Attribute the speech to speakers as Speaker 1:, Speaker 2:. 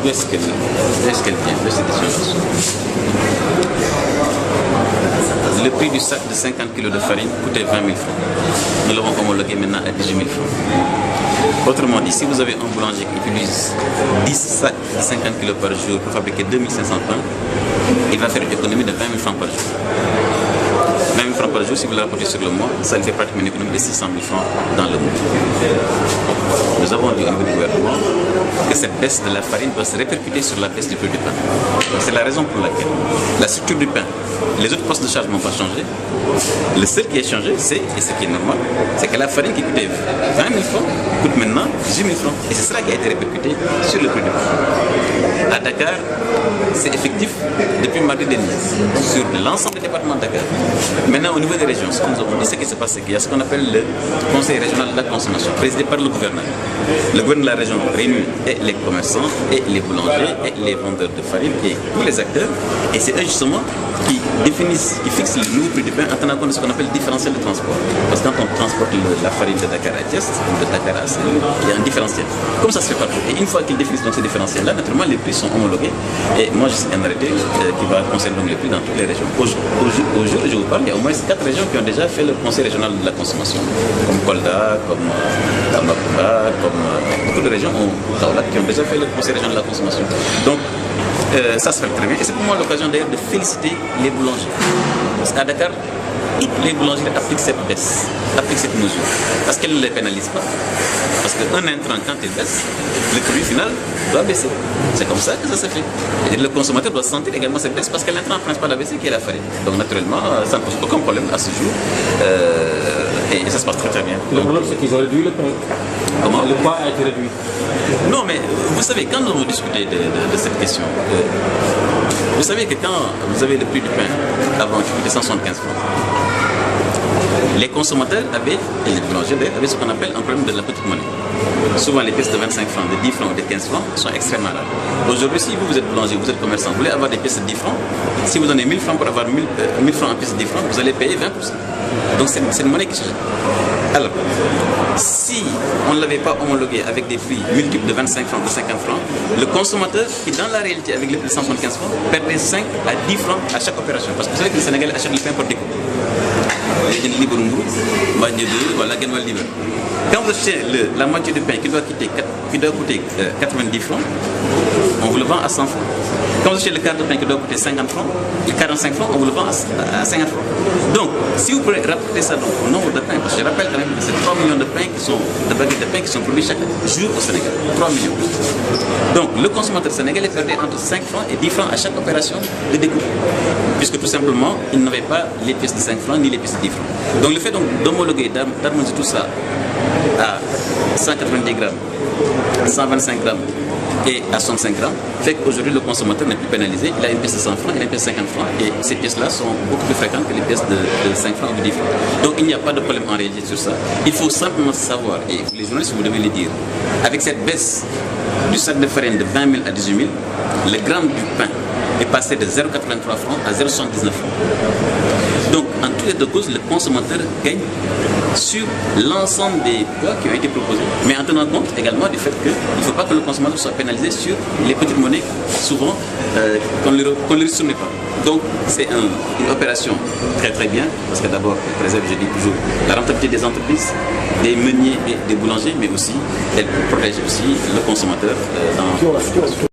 Speaker 1: D'où est-ce qu'elle vient, de cette décision? Le prix du sac de 50 kg de farine coûtait 20 000 francs. Nous l'avons homologué maintenant à 18 000 francs. Autrement dit, si vous avez un boulanger qui utilise 10 sacs de 50 kg par jour pour fabriquer 2500 pains, il va faire une économie de 20 000 francs par jour. 20 000 francs par jour, si vous le rapportez sur le mois, ça lui fait pratiquement une économie de 600 000 francs dans le mois. Nous avons dit au niveau du gouvernement que cette baisse de la farine doit se répercuter sur la baisse du prix du pain. C'est la raison pour laquelle la structure du pain, les autres postes de charge n'ont pas changé. Le seul qui a changé, et ce qui est normal, c'est que la farine qui coûtait 20 000 francs coûte maintenant 18 000 francs. Et c'est cela qui a été répercuté sur le prix du pain. À Dakar, c'est effectif depuis mardi dernier sur l'ensemble des départements de Dakar. Maintenant, au niveau des régions, ce que nous avons dit, c'est qu'il s'est passé qu'il y a ce qu'on appelle le Conseil régional de la consommation, présidé par le gouverneur. Le gouverneur de la région réunit les commerçants, et les boulangers, et les vendeurs de farine, et tous les acteurs. Et c'est eux justement qui définissent, qui fixent le nouveau prix du pain en tenant compte de ce qu'on appelle le différentiel de transport. Parce que quand on transporte la farine de Dakar à Thiès, de Dakar à Saint-Louis, il y a un différentiel. Comme ça se fait partout. Et une fois qu'ils définissent donc ce différentiel-là, naturellement les prix sont homologués. Et moi, je suis un arrêté qui va concerner donc les prix dans toutes les régions. Au jour où je vous parle, il y a au moins 4 régions qui ont déjà fait le Conseil régional de la consommation, comme Kolda, comme Tambacounda, comme beaucoup de régions qui ont déjà fait le Conseil régional de la consommation. Donc, ça se fait très bien. Et c'est pour moi l'occasion d'ailleurs de féliciter les boulangers. Parce qu'à Dakar, toutes les boulangeries appliquent cette baisse, appliquent cette mesure. Parce qu'elles ne les pénalisent pas. Parce qu'un intrant, quand il baisse, le produit final doit baisser. C'est comme ça que ça se fait. Et le consommateur doit sentir également cette baisse parce que l'intrant principal a baissé, qui est la farine. Donc naturellement, ça ne pose aucun problème à ce jour. Et ça se passe très très bien.
Speaker 2: Le problème, c'est qu'ils ont réduit le pain.
Speaker 1: Comment?
Speaker 2: Le poids a été réduit.
Speaker 1: Non, mais vous savez, quand nous avons discuté de cette question, vous savez que quand vous avez le prix du pain avant qui coûtait 175 francs, les consommateurs avaient, et les boulangers avaient ce qu'on appelle un problème de la petite monnaie. Souvent les pièces de 25 francs, de 10 francs ou de 15 francs sont extrêmement rares. Aujourd'hui, si vous êtes boulanger, vous êtes commerçant, vous voulez avoir des pièces de 10 francs, si vous donnez 1000 francs pour avoir 1000 francs en pièces de 10 francs, vous allez payer 20%. Donc c'est une monnaie qui change. Alors, si on ne l'avait pas homologué avec des prix multiples de 25 francs, de 50 francs, le consommateur qui dans la réalité avec le prix de 175 francs perdait 5 à 10 francs à chaque opération. Parce que vous savez que le Sénégalais achète le pain pour découper. Quand vous achetez la moitié du pain qui doit coûter 90 francs, on vous le vend à 100 francs. Quand vous achetez le quart de pain qui doit coûter 50 francs, et 45 francs, on vous le vend à 50 francs. Donc, si vous pouvez rapporter ça donc, au nombre de pains, parce que je rappelle quand même que c'est 3 millions de pains de baguettes de pain qui sont produits chaque jour au Sénégal. 3 millions. Donc, le consommateur sénégalais perdait entre 5 francs et 10 francs à chaque opération de découpe. Puisque tout simplement, il n'avait pas les pièces de 5 francs ni les pièces de 10 francs. Donc, le fait d'homologuer, d'harmoniser tout ça à 190 grammes, 125 grammes et à 65 grammes, fait qu'aujourd'hui le consommateur n'est plus pénalisé, il a une pièce de 100 francs, il a une pièce de 50 francs et ces pièces-là sont beaucoup plus fréquentes que les pièces de 5 francs ou de 10 francs. Donc il n'y a pas de problème en réalité sur ça. Il faut simplement savoir, et les journalistes vous devez le dire, avec cette baisse du sac de farine de 20 000 à 18 000, le gramme du pain est passé de 0,83 francs à 0,79 francs. Donc, en tout état de cause, le consommateur gagne sur l'ensemble des poids qui ont été proposés, mais en tenant compte également du fait qu'il ne faut pas que le consommateur soit pénalisé sur les petites monnaies, souvent qu'on ne les retourne pas. Donc, c'est une opération très très bien, parce que d'abord, elle préserve, je dis toujours, la rentabilité des entreprises, des meuniers et des boulangers, mais aussi, elle protège aussi le consommateur dans